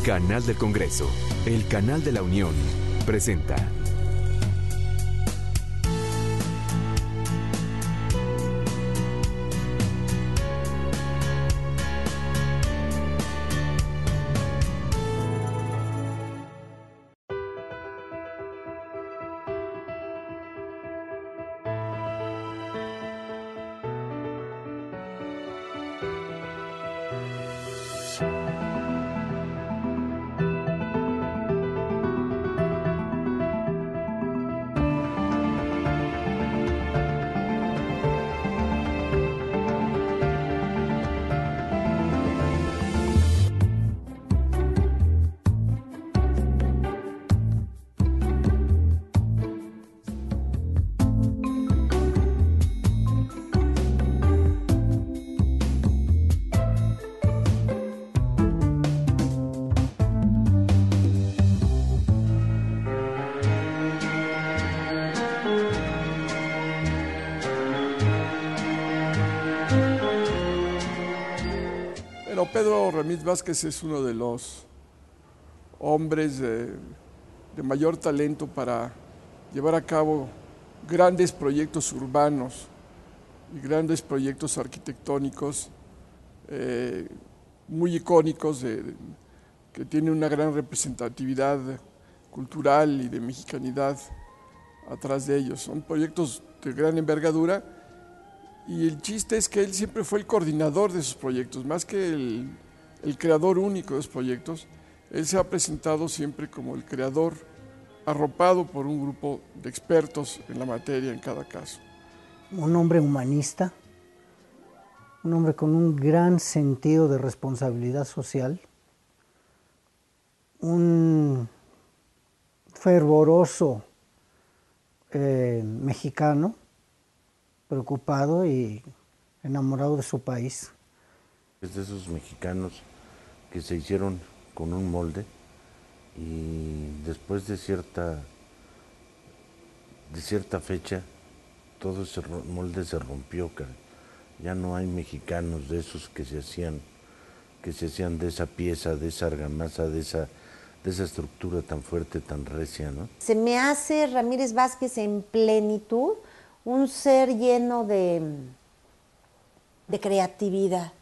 Canal del Congreso, el canal de la Unión, presenta. Bueno, Pedro Ramírez Vázquez es uno de los hombres de mayor talento para llevar a cabo grandes proyectos urbanos y grandes proyectos arquitectónicos muy icónicos, que tienen una gran representatividad cultural y de mexicanidad atrás de ellos. Son proyectos de gran envergadura. Y el chiste es que él siempre fue el coordinador de esos proyectos, más que el creador único de esos proyectos. Él se ha presentado siempre como el creador, arropado por un grupo de expertos en la materia en cada caso. Un hombre humanista, un hombre con un gran sentido de responsabilidad social, un fervoroso mexicano, preocupado y enamorado de su país. Es de esos mexicanos que se hicieron con un molde y después de cierta fecha todo ese molde se rompió, cara. Ya no hay mexicanos de esos que se hacían de esa pieza, de esa argamasa, de esa estructura tan fuerte, tan recia, ¿no? Se me hace Ramírez Vázquez en plenitud, un ser lleno de creatividad.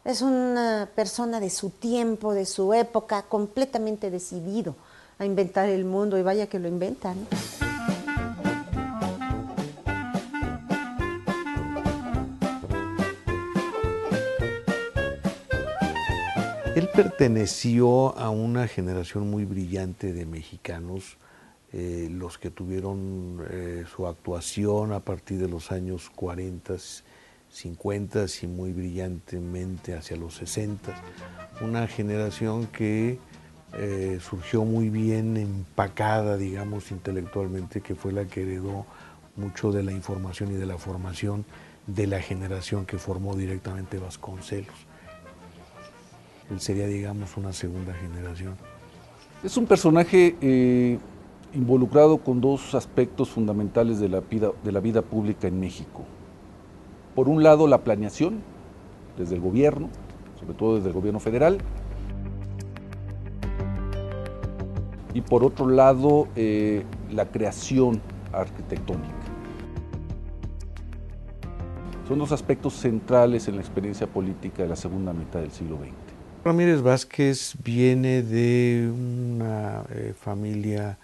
Es una persona de su tiempo, de su época, completamente decidido a inventar el mundo, y vaya que lo inventan. Él perteneció a una generación muy brillante de mexicanos, los que tuvieron su actuación a partir de los años 40, 50 y muy brillantemente hacia los 60. Una generación que surgió muy bien empacada, digamos, intelectualmente, que fue la que heredó mucho de la información y de la formación de la generación que formó directamente Vasconcelos. Él sería, digamos, una segunda generación. Es un personaje involucrado con dos aspectos fundamentales de la vida pública en México. Por un lado, la planeación desde el gobierno, sobre todo desde el gobierno federal, y por otro lado, la creación arquitectónica. Son dos aspectos centrales en la experiencia política de la segunda mitad del siglo XX. Ramírez Vázquez viene de una familia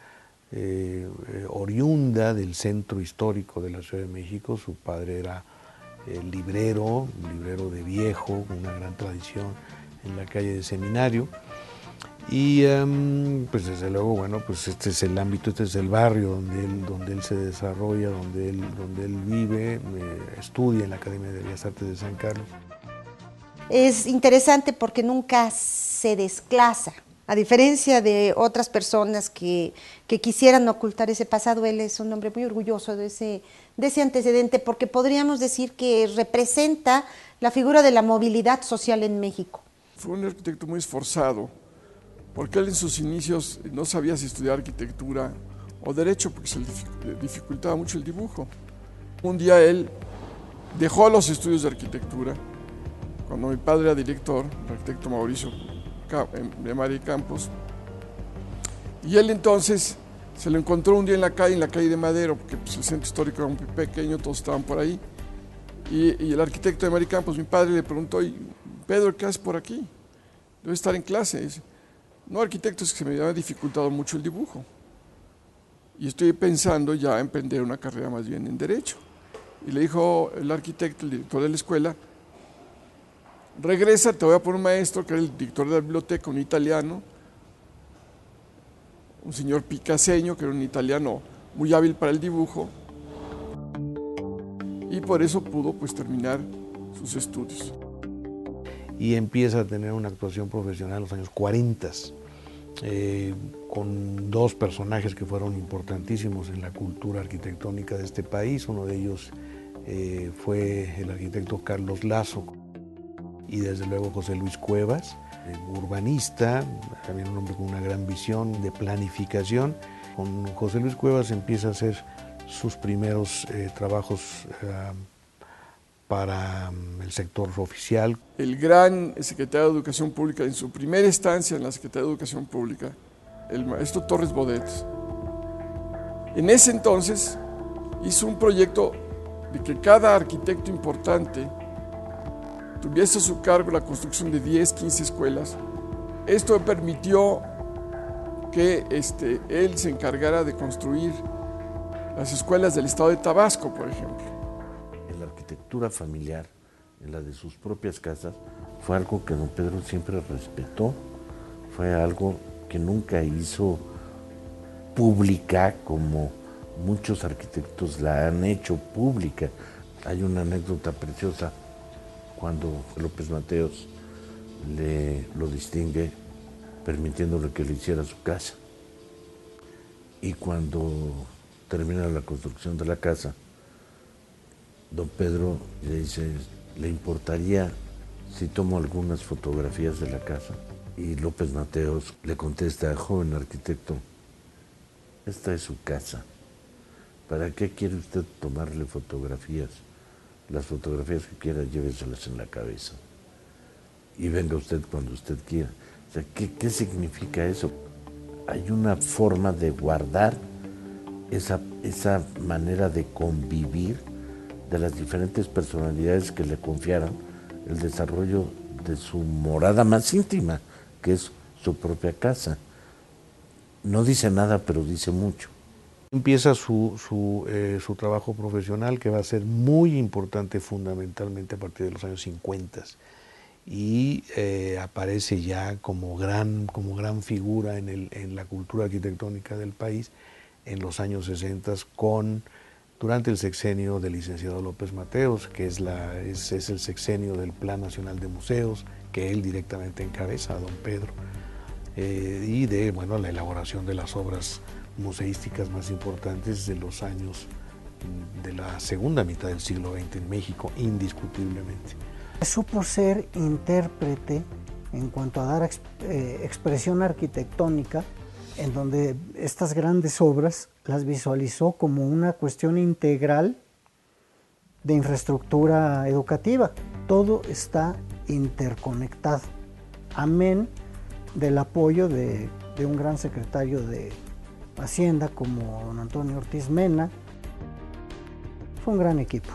oriunda del centro histórico de la Ciudad de México. Su padre era librero de viejo, con una gran tradición en la calle de Seminario. Y pues desde luego, bueno, pues este es el ámbito, este es el barrio donde él se desarrolla, donde él vive, estudia en la Academia de Bellas Artes de San Carlos. Es interesante porque nunca se desclasa. A diferencia de otras personas que quisieran ocultar ese pasado, él es un hombre muy orgulloso de ese antecedente, porque podríamos decir que representa la figura de la movilidad social en México. Fue un arquitecto muy esforzado, porque él en sus inicios no sabía si estudiar arquitectura o derecho, porque se le dificultaba mucho el dibujo. Un día él dejó los estudios de arquitectura, cuando mi padre era director, el arquitecto Mauricio Mari Campos. Y él entonces se lo encontró un día en la calle de Madero, porque pues, el centro histórico era muy pequeño, todos estaban por ahí. Y el arquitecto de Mari Campos, mi padre, le preguntó: Pedro, ¿qué haces por aquí? Debe estar en clase. Y dice: no, arquitecto, es que se me había dificultado mucho el dibujo. Y estoy pensando ya emprender una carrera más bien en Derecho. Y le dijo el arquitecto, el director de la escuela: regresa, te voy a poner un maestro, que era el director de la biblioteca, un italiano, un señor Picaseño, que era un italiano muy hábil para el dibujo, y por eso pudo pues terminar sus estudios. Y empieza a tener una actuación profesional en los años 40, con dos personajes que fueron importantísimos en la cultura arquitectónica de este país. Uno de ellos fue el arquitecto Carlos Lazo, y desde luego José Luis Cuevas, urbanista, también un hombre con una gran visión de planificación. Con José Luis Cuevas empieza a hacer sus primeros trabajos para el sector oficial. El gran secretario de Educación Pública, en su primera estancia en la Secretaría de Educación Pública, el maestro Torres Bodet, en ese entonces hizo un proyecto de que cada arquitecto importante tuviese a su cargo la construcción de 10, 15 escuelas. Esto permitió que él se encargara de construir las escuelas del estado de Tabasco, por ejemplo. En la arquitectura familiar, en la de sus propias casas, fue algo que don Pedro siempre respetó, fue algo que nunca hizo pública como muchos arquitectos la han hecho pública. Hay una anécdota preciosa cuando López Mateos lo distingue permitiéndole que le hiciera su casa. Y cuando termina la construcción de la casa, don Pedro le dice: ¿le importaría si tomo algunas fotografías de la casa? Y López Mateos le contesta: joven arquitecto, esta es su casa. ¿Para qué quiere usted tomarle fotografías? Las fotografías que quiera, lléveselas en la cabeza. Y venga usted cuando usted quiera. O sea, ¿qué significa eso? Hay una forma de guardar esa manera de convivir de las diferentes personalidades que le confiaron el desarrollo de su morada más íntima, que es su propia casa. No dice nada, pero dice mucho. Empieza su trabajo profesional, que va a ser muy importante fundamentalmente a partir de los años 50, y aparece ya como gran figura en la cultura arquitectónica del país en los años 60 durante el sexenio del licenciado López Mateos, que es el sexenio del Plan Nacional de Museos, que él directamente encabeza, a don Pedro, y de la elaboración de las obras museísticas más importantes de los años de la segunda mitad del siglo XX en México, indiscutiblemente. Supo ser intérprete en cuanto a dar expresión arquitectónica, en donde estas grandes obras las visualizó como una cuestión integral de infraestructura educativa. Todo está interconectado, amén del apoyo de un gran secretario de Hacienda como don Antonio Ortiz Mena. Fue un gran equipo.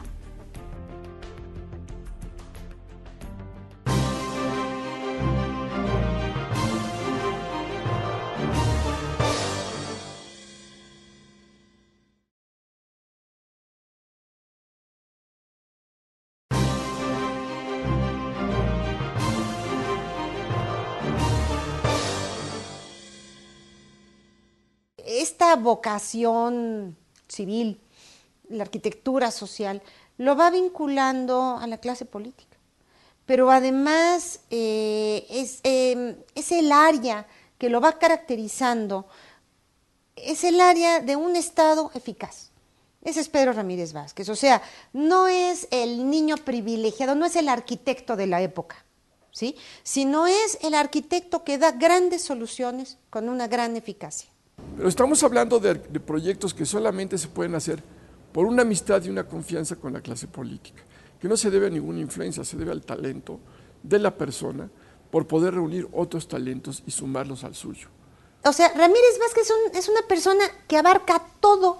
Esta vocación civil, la arquitectura social, lo va vinculando a la clase política. Pero además es el área que lo va caracterizando, es el área de un Estado eficaz. Ese es Pedro Ramírez Vázquez. O sea, no es el niño privilegiado, no es el arquitecto de la época, ¿sí? Sino es el arquitecto que da grandes soluciones con una gran eficacia. Pero estamos hablando de proyectos que solamente se pueden hacer por una amistad y una confianza con la clase política, que no se debe a ninguna influencia, se debe al talento de la persona por poder reunir otros talentos y sumarlos al suyo. O sea, Ramírez Vázquez es una persona que abarca todo.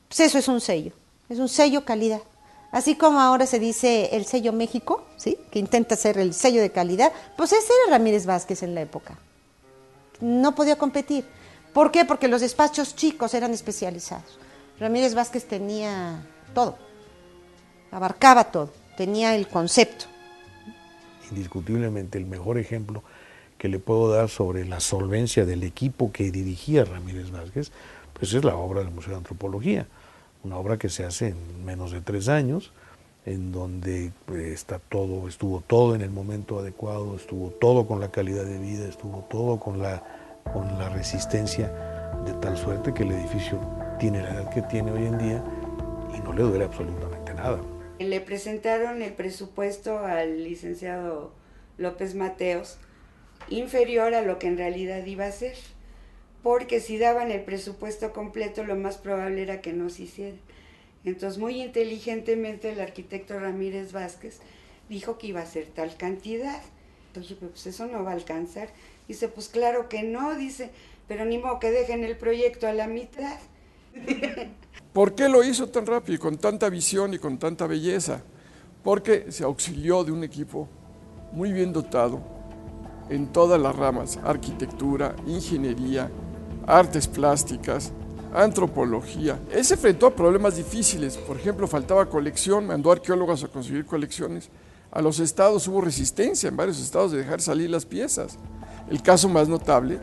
Pues eso es un sello calidad. Así como ahora se dice el sello México, ¿sí? Que intenta ser el sello de calidad, pues ese era Ramírez Vázquez en la época. No podía competir. ¿Por qué? Porque los despachos chicos eran especializados. Ramírez Vázquez tenía todo, abarcaba todo, tenía el concepto. Indiscutiblemente el mejor ejemplo que le puedo dar sobre la solvencia del equipo que dirigía Ramírez Vázquez, pues es la obra del Museo de Antropología, una obra que se hace en menos de 3 años, en donde estuvo todo en el momento adecuado, estuvo todo con la calidad de vida, estuvo todo con la resistencia, de tal suerte que el edificio tiene la edad que tiene hoy en día y no le duele absolutamente nada. Le presentaron el presupuesto al licenciado López Mateos inferior a lo que en realidad iba a ser, porque si daban el presupuesto completo lo más probable era que no se hiciera. Entonces muy inteligentemente el arquitecto Ramírez Vázquez dijo que iba a ser tal cantidad. Oye, pues eso no va a alcanzar. Dice, pues claro que no, dice, pero ni modo que dejen el proyecto a la mitad. ¿Por qué lo hizo tan rápido y con tanta visión y con tanta belleza? Porque se auxilió de un equipo muy bien dotado en todas las ramas: arquitectura, ingeniería, artes plásticas, antropología. Él se enfrentó a problemas difíciles, por ejemplo, faltaba colección, mandó arqueólogos a conseguir colecciones. A los estados hubo resistencia en varios estados de dejar salir las piezas. El caso más notable,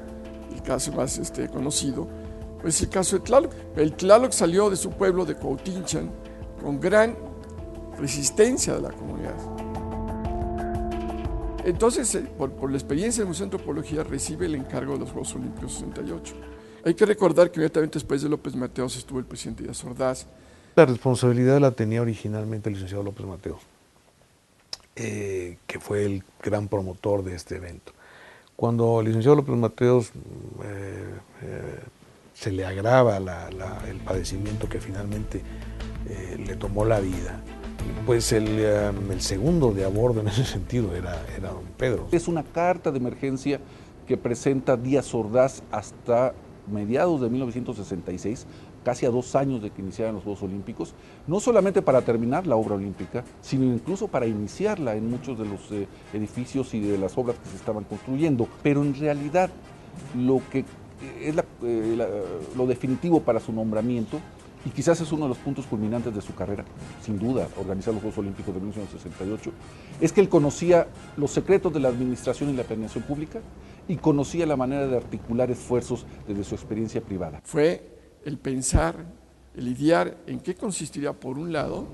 el caso más conocido, es el caso de Tlaloc. El Tlaloc salió de su pueblo de Cuautinchan con gran resistencia de la comunidad. Entonces, por la experiencia del Museo de Antropología, recibe el encargo de los Juegos Olímpicos 68. Hay que recordar que inmediatamente después de López Mateos estuvo el presidente Díaz Ordaz. La responsabilidad la tenía originalmente el licenciado López Mateos, que fue el gran promotor de este evento. Cuando el licenciado López Mateos se le agrava el padecimiento que finalmente le tomó la vida, pues el segundo de a bordo en ese sentido era don Pedro. Es una carta de emergencia que presenta Díaz Ordaz hasta mediados de 1966, casi a 2 años de que iniciaran los Juegos Olímpicos, no solamente para terminar la obra olímpica, sino incluso para iniciarla en muchos de los edificios y de las obras que se estaban construyendo. Pero en realidad lo que es lo definitivo para su nombramiento, y quizás es uno de los puntos culminantes de su carrera, sin duda, organizar los Juegos Olímpicos de 1968, es que él conocía los secretos de la administración y la planeación pública y conocía la manera de articular esfuerzos desde su experiencia privada. Fue el pensar, el idear en qué consistiría, por un lado,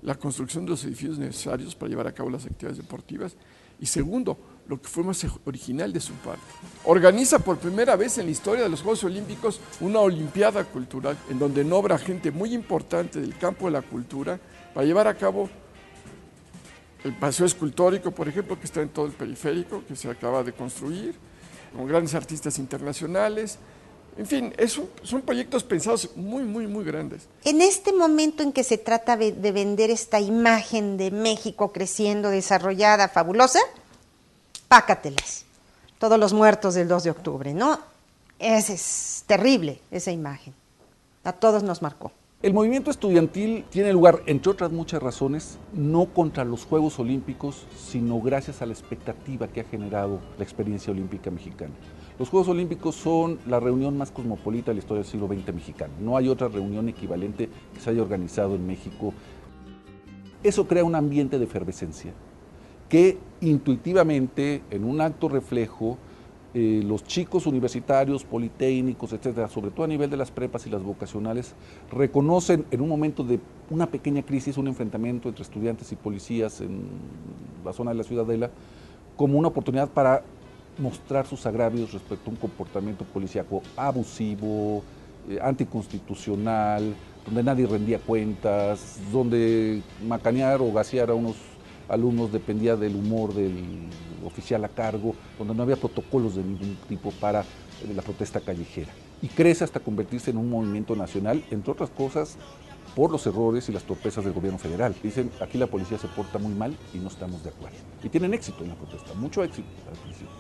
la construcción de los edificios necesarios para llevar a cabo las actividades deportivas, y segundo, lo que fue más original de su parte. Organiza por primera vez en la historia de los Juegos Olímpicos una olimpiada cultural, en donde nombra gente muy importante del campo de la cultura para llevar a cabo el paseo escultórico, por ejemplo, que está en todo el periférico, que se acaba de construir, con grandes artistas internacionales. En fin, son proyectos pensados muy grandes. En este momento en que se trata de vender esta imagen de México creciendo, desarrollada, fabulosa, pácatelas. Todos los muertos del 2 de octubre, ¿no? Es terrible esa imagen. A todos nos marcó. El movimiento estudiantil tiene lugar, entre otras muchas razones, no contra los Juegos Olímpicos, sino gracias a la expectativa que ha generado la experiencia olímpica mexicana. Los Juegos Olímpicos son la reunión más cosmopolita de la historia del siglo XX mexicano. No hay otra reunión equivalente que se haya organizado en México. Eso crea un ambiente de efervescencia que intuitivamente, en un acto reflejo, los chicos universitarios, politécnicos, etcétera, sobre todo a nivel de las prepas y las vocacionales, reconocen en un momento de una pequeña crisis, un enfrentamiento entre estudiantes y policías en la zona de la Ciudadela, como una oportunidad para mostrar sus agravios respecto a un comportamiento policíaco abusivo, anticonstitucional, donde nadie rendía cuentas, donde macanear o gasear a unos alumnos dependía del humor del oficial a cargo, donde no había protocolos de ningún tipo para la protesta callejera. Y crece hasta convertirse en un movimiento nacional, entre otras cosas, por los errores y las torpezas del gobierno federal. Dicen, aquí la policía se porta muy mal y no estamos de acuerdo. Y tienen éxito en la protesta, mucho éxito al principio.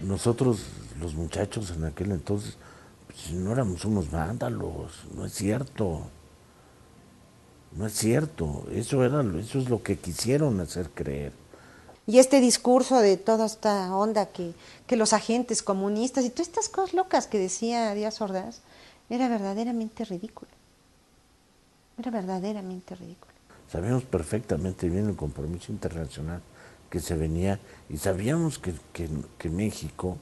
Nosotros, los muchachos en aquel entonces, pues, no éramos unos vándalos, no es cierto. No es cierto, eso es lo que quisieron hacer creer. Y este discurso de toda esta onda que los agentes comunistas y todas estas cosas locas que decía Díaz Ordaz, era verdaderamente ridículo. Era verdaderamente ridículo. Sabíamos perfectamente bien el compromiso internacional que se venía y sabíamos que México,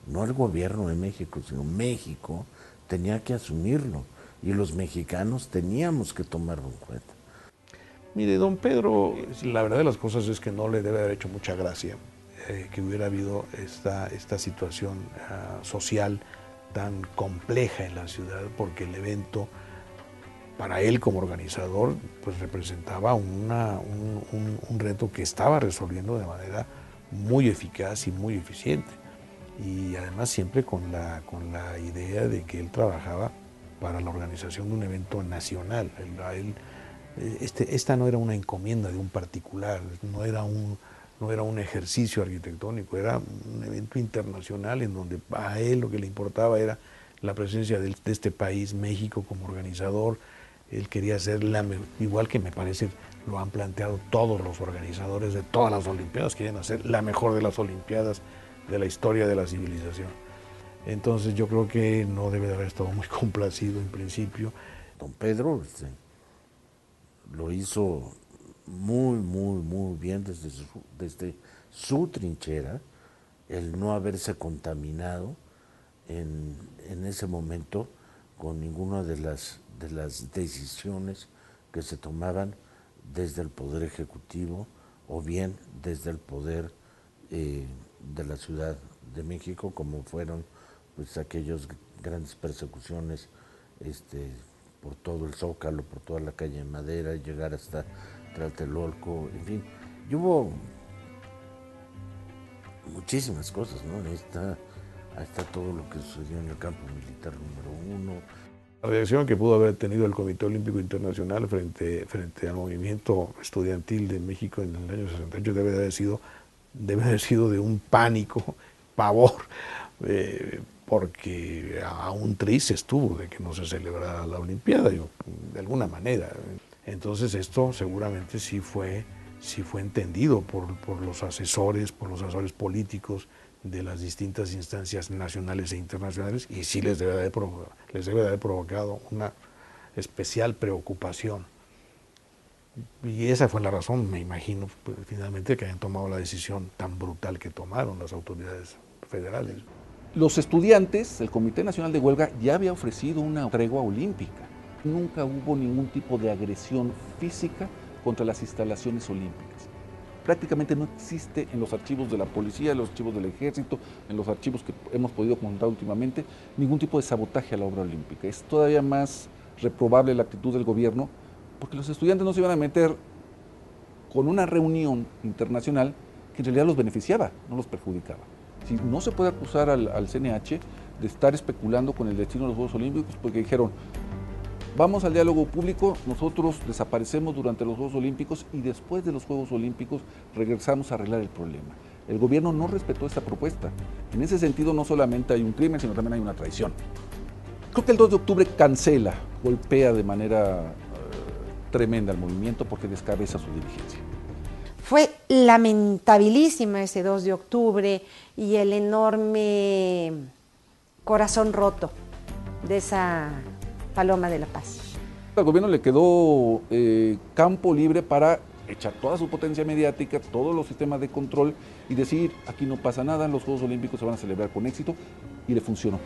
no el gobierno de México, sino México, tenía que asumirlo y los mexicanos teníamos que tomarlo en cuenta. Mire, don Pedro, la verdad de las cosas es que no le debe haber hecho mucha gracia que hubiera habido esta situación social tan compleja en la ciudad, porque el evento, para él como organizador, pues representaba un reto que estaba resolviendo de manera muy eficaz y muy eficiente. Y además siempre con la idea de que él trabajaba para la organización de un evento nacional. Esta no era una encomienda de un particular, no era un ejercicio arquitectónico, era un evento internacional en donde a él lo que le importaba era la presencia de este país, México, como organizador. Él quería ser igual que me parece lo han planteado todos los organizadores de todas las Olimpiadas, quieren hacer la mejor de las Olimpiadas de la historia de la civilización. Entonces yo creo que no debe de haber estado muy complacido en principio. Don Pedro lo hizo muy bien desde su trinchera, el no haberse contaminado en ese momento con ninguna de las decisiones que se tomaban desde el Poder Ejecutivo o bien desde el Poder de la Ciudad de México, como fueron pues aquellas grandes persecuciones por todo el Zócalo, por toda la calle de Madera, llegar hasta Tlatelolco, en fin, y hubo muchísimas cosas, ¿no? Ahí está todo lo que sucedió en el campo militar número 1. La reacción que pudo haber tenido el Comité Olímpico Internacional frente al movimiento estudiantil de México en el año 68 debe haber sido de un pánico, pavor, porque aún triste estuvo de que no se celebrara la Olimpiada, de alguna manera. Entonces esto seguramente sí fue entendido por los asesores políticos de las distintas instancias nacionales e internacionales, y sí les debe de haber provocado una especial preocupación. Y esa fue la razón, me imagino, pues, finalmente, que hayan tomado la decisión tan brutal que tomaron las autoridades federales. Los estudiantes, el Comité Nacional de Huelga ya había ofrecido una tregua olímpica. Nunca hubo ningún tipo de agresión física contra las instalaciones olímpicas. Prácticamente no existe en los archivos de la policía, en los archivos del ejército, en los archivos que hemos podido contar últimamente, ningún tipo de sabotaje a la obra olímpica. Es todavía más reprobable la actitud del gobierno, porque los estudiantes no se iban a meter con una reunión internacional que en realidad los beneficiaba, no los perjudicaba. Si no se puede acusar al CNH de estar especulando con el destino de los Juegos Olímpicos, porque dijeron, vamos al diálogo público, nosotros desaparecemos durante los Juegos Olímpicos y después de los Juegos Olímpicos regresamos a arreglar el problema. El gobierno no respetó esta propuesta. En ese sentido no solamente hay un crimen, sino también hay una traición. Creo que el 2 de octubre cancela, golpea de manera tremenda al movimiento porque descabeza su dirigencia. Fue lamentabilísima ese 2 de octubre y el enorme corazón roto de esa Paloma de la Paz. Al gobierno le quedó campo libre para echar toda su potencia mediática, todos los sistemas de control y decir, aquí no pasa nada, los Juegos Olímpicos se van a celebrar con éxito, y le funcionó.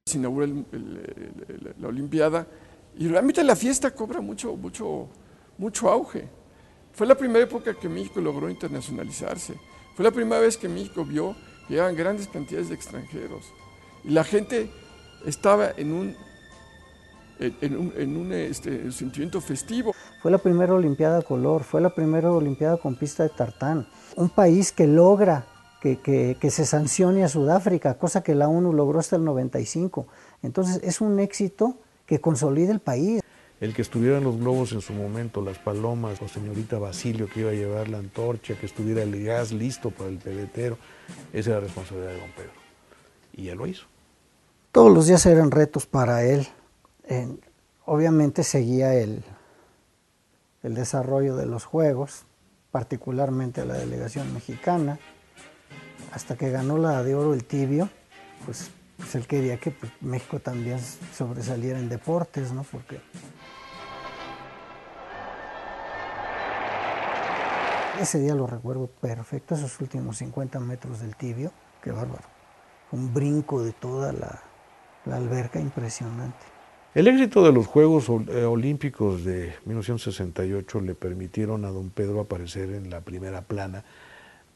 Se inaugura la Olimpiada y realmente la fiesta cobra mucho auge. Fue la primera época que México logró internacionalizarse. Fue la primera vez que México vio que llegaban grandes cantidades de extranjeros. Y la gente estaba en un sentimiento festivo. Fue la primera Olimpiada a color, fue la primera Olimpiada con pista de tartán. Un país que logra que se sancione a Sudáfrica, cosa que la ONU logró hasta el 95. Entonces es un éxito que consolida el país. El que estuvieran los globos en su momento, las palomas, o señorita Basilio que iba a llevar la antorcha, que estuviera el gas listo para el pebetero, esa era la responsabilidad de don Pedro. Y él lo hizo. Todos los días eran retos para él. Obviamente seguía el desarrollo de los Juegos, particularmente la delegación mexicana, hasta que ganó la de oro el tibio, pues él quería que México también sobresaliera en deportes, ¿no? Porque ese día lo recuerdo perfecto, esos últimos 50 metros del tibio, qué bárbaro. Un brinco de toda la alberca impresionante. El éxito de los Juegos Olímpicos de 1968 le permitieron a don Pedro aparecer en la primera plana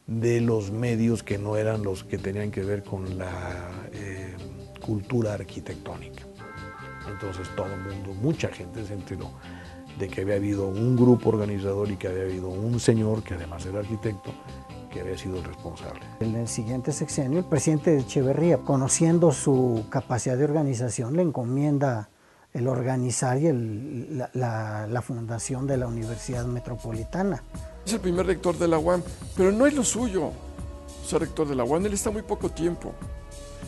de los medios que no eran los que tenían que ver con la cultura arquitectónica. Entonces todo el mundo, mucha gente se enteró de que había habido un grupo organizador y que había habido un señor que además era arquitecto, que había sido el responsable. En el siguiente sexenio, el presidente Echeverría, conociendo su capacidad de organización, le encomienda el organizar y la fundación de la Universidad Metropolitana. Es el primer rector de la UAM, pero no es lo suyo ser rector de la UAM, él está muy poco tiempo.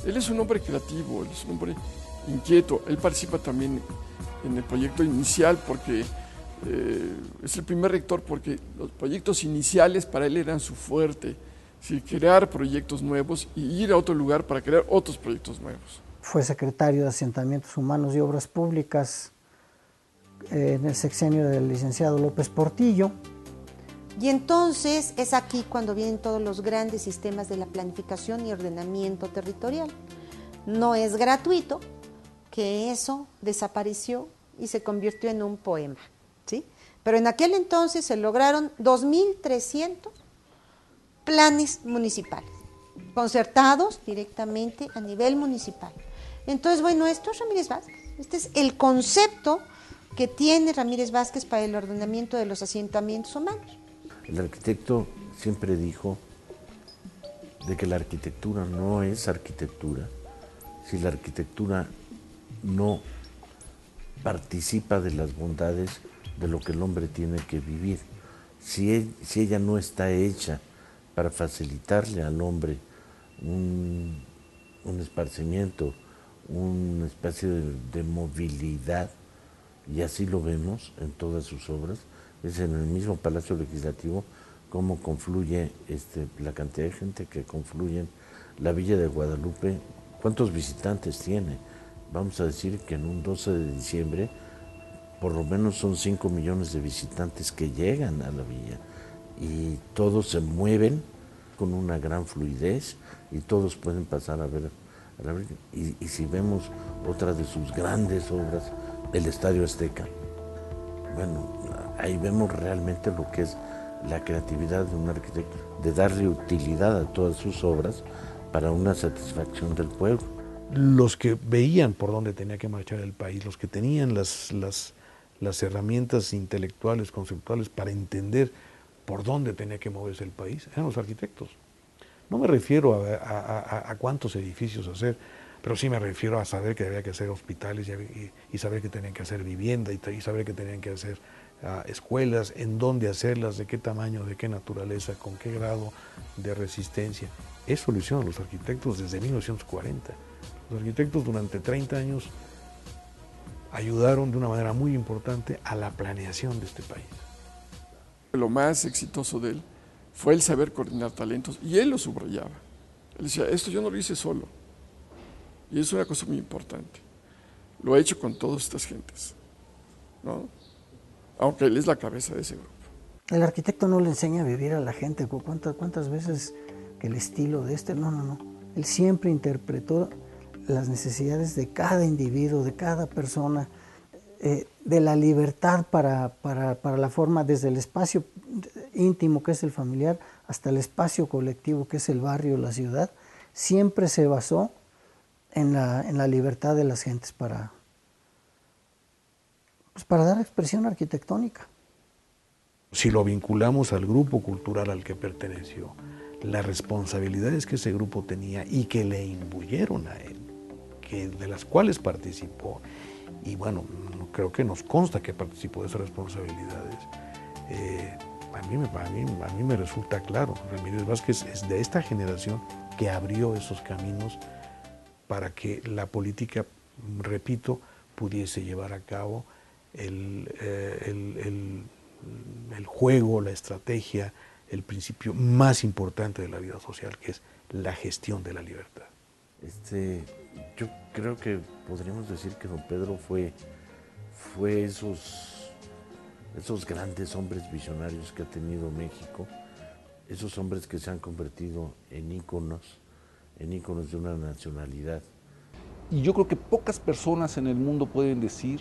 Él es un hombre creativo, él es un hombre inquieto, él participa también en el proyecto inicial porque es el primer rector porque los proyectos iniciales para él eran su fuerte, sí, crear proyectos nuevos y ir a otro lugar para crear otros proyectos nuevos. Fue secretario de Asentamientos Humanos y Obras Públicas en el sexenio del licenciado López Portillo. Y entonces es aquí cuando vienen todos los grandes sistemas de la planificación y ordenamiento territorial. No es gratuito que eso desapareció y se convirtió en un poema, ¿sí? Pero en aquel entonces se lograron 2.300 planes municipales, concertados directamente a nivel municipal. Entonces, bueno, esto es Ramírez Vázquez. Este es el concepto que tiene Ramírez Vázquez para el ordenamiento de los asentamientos humanos. El arquitecto siempre dijo de que la arquitectura no es arquitectura si la arquitectura no participa de las bondades de lo que el hombre tiene que vivir. Si ella no está hecha para facilitarle al hombre un esparcimiento, un espacio de movilidad, y así lo vemos en todas sus obras, es en el mismo Palacio Legislativo cómo confluye la cantidad de gente que confluye en la Villa de Guadalupe. ¿Cuántos visitantes tiene? Vamos a decir que en un 12 de diciembre por lo menos son 5 millones de visitantes que llegan a la villa y todos se mueven con una gran fluidez y todos pueden pasar a ver a la Virgen. Y si vemos otra de sus grandes obras, el Estadio Azteca, bueno, ahí vemos realmente lo que es la creatividad de un arquitecto, de darle utilidad a todas sus obras para una satisfacción del pueblo. Los que veían por dónde tenía que marchar el país, los que tenían las herramientas intelectuales, conceptuales para entender por dónde tenía que moverse el país, eran los arquitectos. No me refiero a cuántos edificios hacer, pero sí me refiero a saber que había que hacer hospitales y saber que tenían que hacer vivienda y saber que tenían que hacer escuelas, en dónde hacerlas, de qué tamaño, de qué naturaleza, con qué grado de resistencia. Eso lo hicieron los arquitectos desde 1940. Los arquitectos durante 30 años ayudaron de una manera muy importante a la planeación de este país. Lo más exitoso de él fue el saber coordinar talentos, y él lo subrayaba. Él decía, esto yo no lo hice solo, y es una cosa muy importante. Lo he hecho con todas estas gentes, ¿no? Aunque él es la cabeza de ese grupo. El arquitecto no le enseña a vivir a la gente. ¿Cuántas veces que el estilo de no. Él siempre interpretó las necesidades de cada individuo, de cada persona, de la libertad para la forma, desde el espacio íntimo que es el familiar hasta el espacio colectivo que es el barrio, la ciudad, siempre se basó en la libertad de las gentes para dar expresión arquitectónica. Si lo vinculamos al grupo cultural al que perteneció, las responsabilidades que ese grupo tenía y que le imbuyeron a él, de las cuales participó, y bueno, creo que nos consta que participó de esas responsabilidades, a mí me resulta claro. Remedios Vázquez es de esta generación que abrió esos caminos para que la política, repito, pudiese llevar a cabo el juego, la estrategia, el principio más importante de la vida social, que es la gestión de la libertad. Yo creo que podríamos decir que don Pedro fue esos grandes hombres visionarios que ha tenido México, esos hombres que se han convertido en íconos de una nacionalidad. Y yo creo que pocas personas en el mundo pueden decir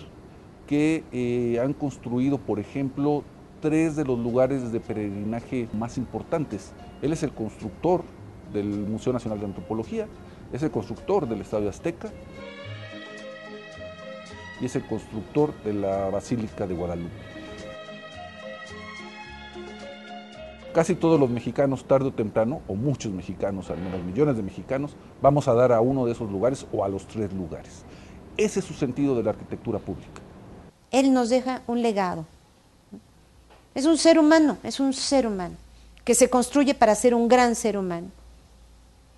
que han construido, por ejemplo, 3 de los lugares de peregrinaje más importantes. Él es el constructor del Museo Nacional de Antropología, es el constructor del Estadio Azteca y es el constructor de la Basílica de Guadalupe. Casi todos los mexicanos, tarde o temprano, o muchos mexicanos, al menos millones de mexicanos, vamos a dar a uno de esos lugares o a los 3 lugares. Ese es su sentido de la arquitectura pública. Él nos deja un legado. Es un ser humano que se construye para ser un gran ser humano,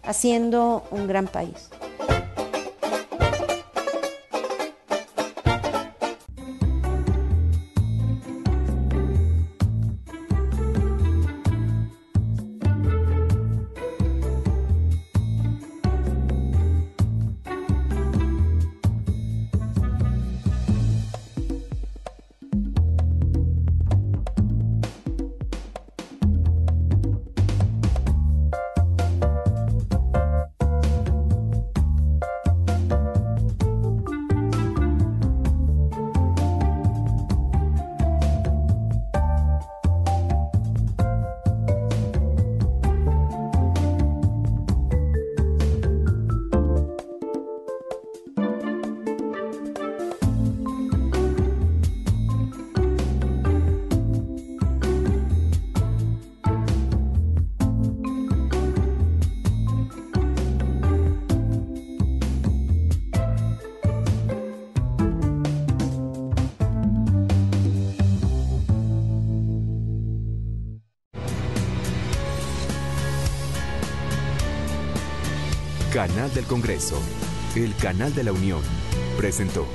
haciendo un gran país. Canal del Congreso, el canal de la Unión, presentó.